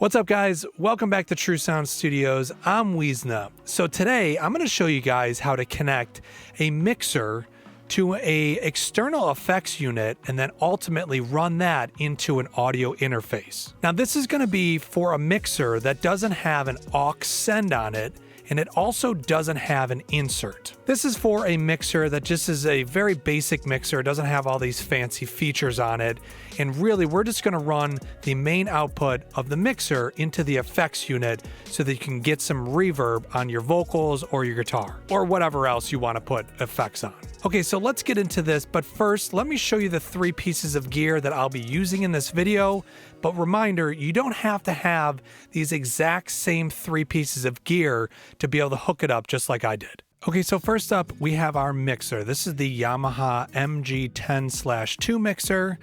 What's up, guys? Welcome back to True Sound Studios. I'm Weezna. So today I'm going to show you guys how to connect a mixer to a external effects unit and then ultimately run that into an audio interface. Now this is going to be for a mixer that doesn't have an aux send on it, and it also doesn't have an insert. This is for a mixer that just is a very basic mixer. It doesn't have all these fancy features on it. And really, we're just gonna run the main output of the mixer into the effects unit so that you can get some reverb on your vocals or your guitar or whatever else you wanna put effects on. Okay, so let's get into this, but first, let me show you the 3 pieces of gear that I'll be using in this video. But reminder, you don't have to have these exact same 3 pieces of gear to be able to hook it up just like I did. Okay, so first up, we have our mixer. This is the Yamaha MG 10/2 mixer,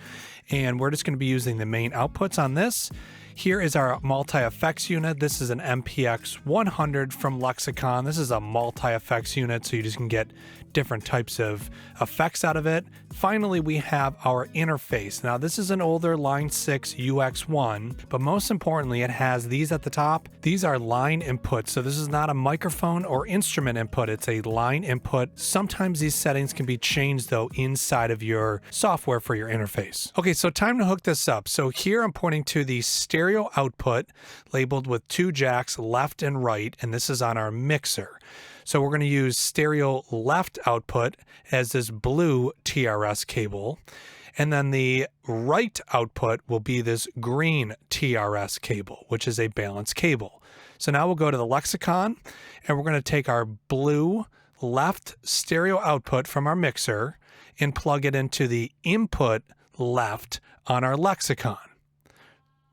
and we're just gonna be using the main outputs on this. Here is our multi-effects unit. This is an MPX 100 from Lexicon. This is a multi-effects unit, so you just can get different types of effects out of it. Finally, we have our interface. Now, this is an older Line 6 UX1, but most importantly, it has these at the top. These are line inputs, so this is not a microphone or instrument input, it's a line input. Sometimes these settings can be changed, though, inside of your software for your interface. Okay, so time to hook this up. So here I'm pointing to the stereo output labeled with 2 jacks left and right, and this is on our mixer. So we're going to use stereo left output as this blue TRS cable, and then the right output will be this green TRS cable, which is a balanced cable. So now we'll go to the Lexicon, and we're going to take our blue left stereo output from our mixer and plug it into the input left on our Lexicon.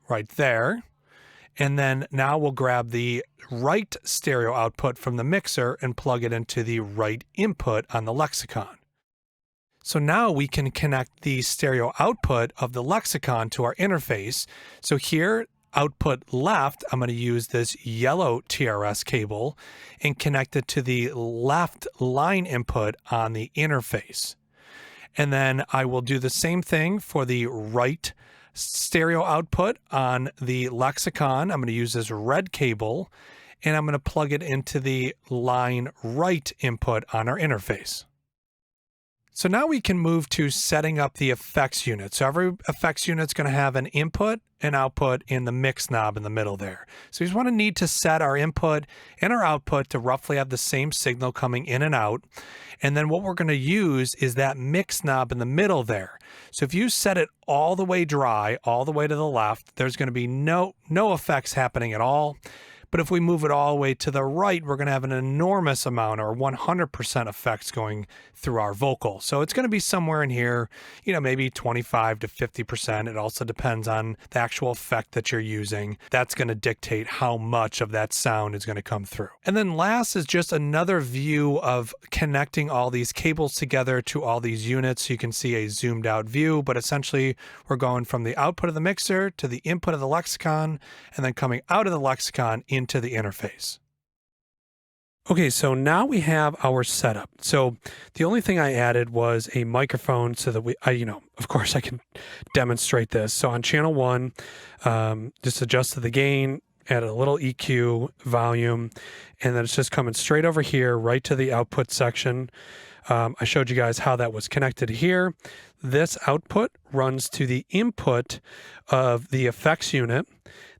Right there. And then now we'll grab the right stereo output from the mixer and plug it into the right input on the Lexicon. So now we can connect the stereo output of the Lexicon to our interface. So here, output left, I'm going to use this yellow TRS cable and connect it to the left line input on the interface. And then I will do the same thing for the right stereo output on the Lexicon. I'm going to use this red cable, and I'm going to plug it into the line right input on our interface. So now we can move to setting up the effects unit. So every effects unit is going to have an input and output in the mix knob in the middle there. So we just want to need to set our input and our output to roughly have the same signal coming in and out. And then what we're going to use is that mix knob in the middle there. So if you set it all the way dry, all the way to the left, there's going to be no effects happening at all. But if we move it all the way to the right, we're going to have an enormous amount or 100% effects going through our vocal. So it's going to be somewhere in here, maybe 25 to 50%. It also depends on the actual effect that you're using. That's going to dictate how much of that sound is going to come through. And then last is just another view of connecting all these cables together to all these units. So you can see a zoomed out view, but essentially we're going from the output of the mixer to the input of the Lexicon, and then coming out of the Lexicon into the interface. Okay, so now we have our setup. So the only thing I added was a microphone so that of course I can demonstrate this. So on channel 1, just adjusted the gain, added a little EQ, volume, and then it's just coming straight over here, right to the output section. I showed you guys how that was connected here. This output runs to the input of the effects unit.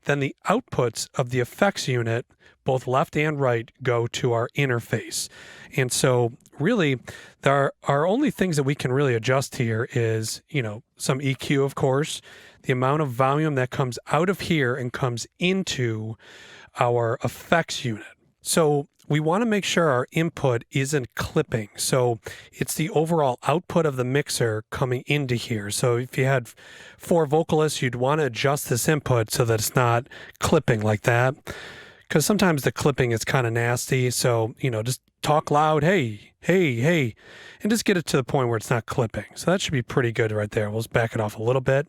Then the outputs of the effects unit, both left and right, go to our interface. And so really, there are only things that we can really adjust here is, some EQ, of course, the amount of volume that comes out of here and comes into our effects unit. So we want to make sure our input isn't clipping. So it's the overall output of the mixer coming into here. So if you had 4 vocalists, you'd want to adjust this input so that it's not clipping like that. Because sometimes the clipping is kind of nasty. So, just talk loud, hey, hey, hey, and just get it to the point where it's not clipping. So that should be pretty good right there. We'll just back it off a little bit.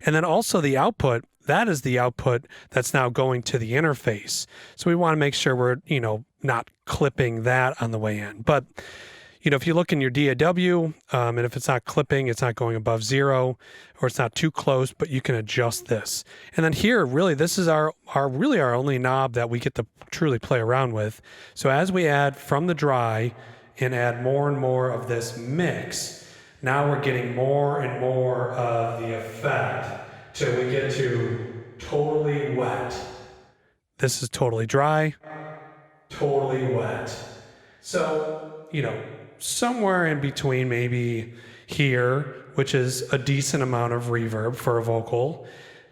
And then also the output, that is the output that's now going to the interface. So we want to make sure we're, not clipping that on the way in. But You know, if you look in your DAW, and if it's not clipping, it's not going above 0, or it's not too close, but you can adjust this. And then here, really, this is our only knob that we get to truly play around with. So as we add from the dry and add more and more of this mix, now we're getting more and more of the effect till we get to totally wet. This is totally dry, totally wet. So, you know, somewhere in between, maybe here, which is a decent amount of reverb for a vocal,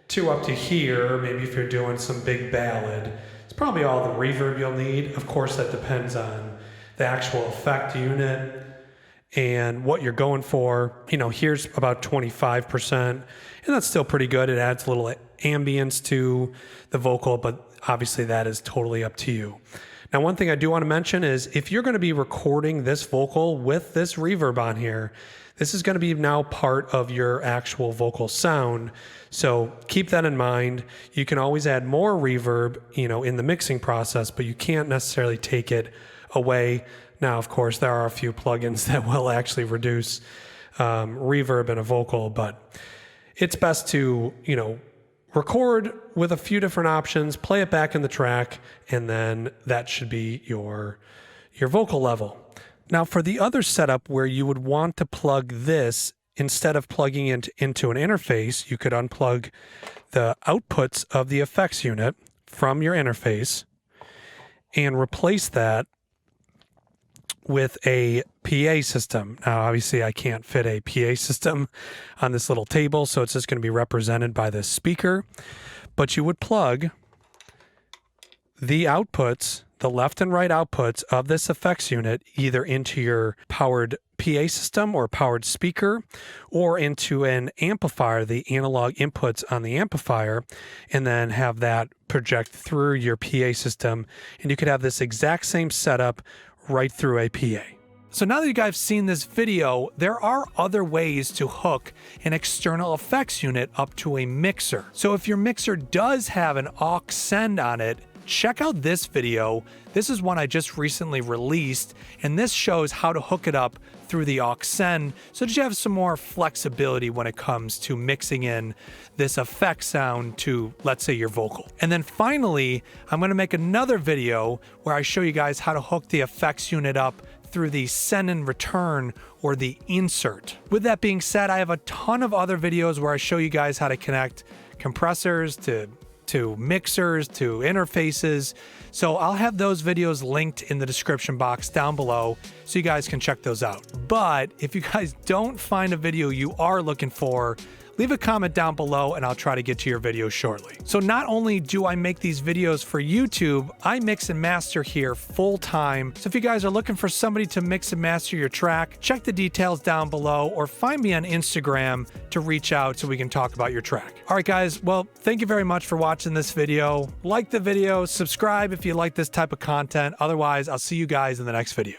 to up to here, maybe if you're doing some big ballad, it's probably all the reverb you'll need. Of course, that depends on the actual effect unit and what you're going for. You know, here's about 25%, and that's still pretty good. It adds a little ambience to the vocal, but obviously that is totally up to you. Now, one thing I do want to mention is if you're going to be recording this vocal with this reverb on here, this is going to be now part of your actual vocal sound. So keep that in mind. You can always add more reverb, you know, in the mixing process, but you can't necessarily take it away. Now, of course, there are a few plugins that will actually reduce reverb in a vocal, but it's best to, you know, record with a few different options, play it back in the track, and then that should be your vocal level. Now, for the other setup where you would want to plug this, instead of plugging it into an interface, you could unplug the outputs of the effects unit from your interface and replace that with a PA system. Now, obviously, I can't fit a PA system on this little table, so it's just going to be represented by this speaker. But you would plug the outputs, the left and right outputs of this effects unit, either into your powered PA system or powered speaker, or into an amplifier, the analog inputs on the amplifier, and then have that project through your PA system. And you could have this exact same setup right through a PA. So now that you guys have seen this video, there are other ways to hook an external effects unit up to a mixer. So if your mixer does have an aux send on it, check out this video. This is one I just recently released, and this shows how to hook it up through the aux send so that you have some more flexibility when it comes to mixing in this effect sound to, let's say, your vocal. And then finally, I'm going to make another video where I show you guys how to hook the effects unit up through the send and return or the insert. With that being said, I have a ton of other videos where I show you guys how to connect compressors to mixers, to interfaces. So I'll have those videos linked in the description box down below so you guys can check those out. But if you guys don't find a video you are looking for, leave a comment down below and I'll try to get to your video shortly. So not only do I make these videos for YouTube, I mix and master here full time. So if you guys are looking for somebody to mix and master your track, check the details down below or find me on Instagram to reach out so we can talk about your track. All right, guys. Well, thank you very much for watching this video. Like the video, subscribe if you like this type of content. Otherwise, I'll see you guys in the next video.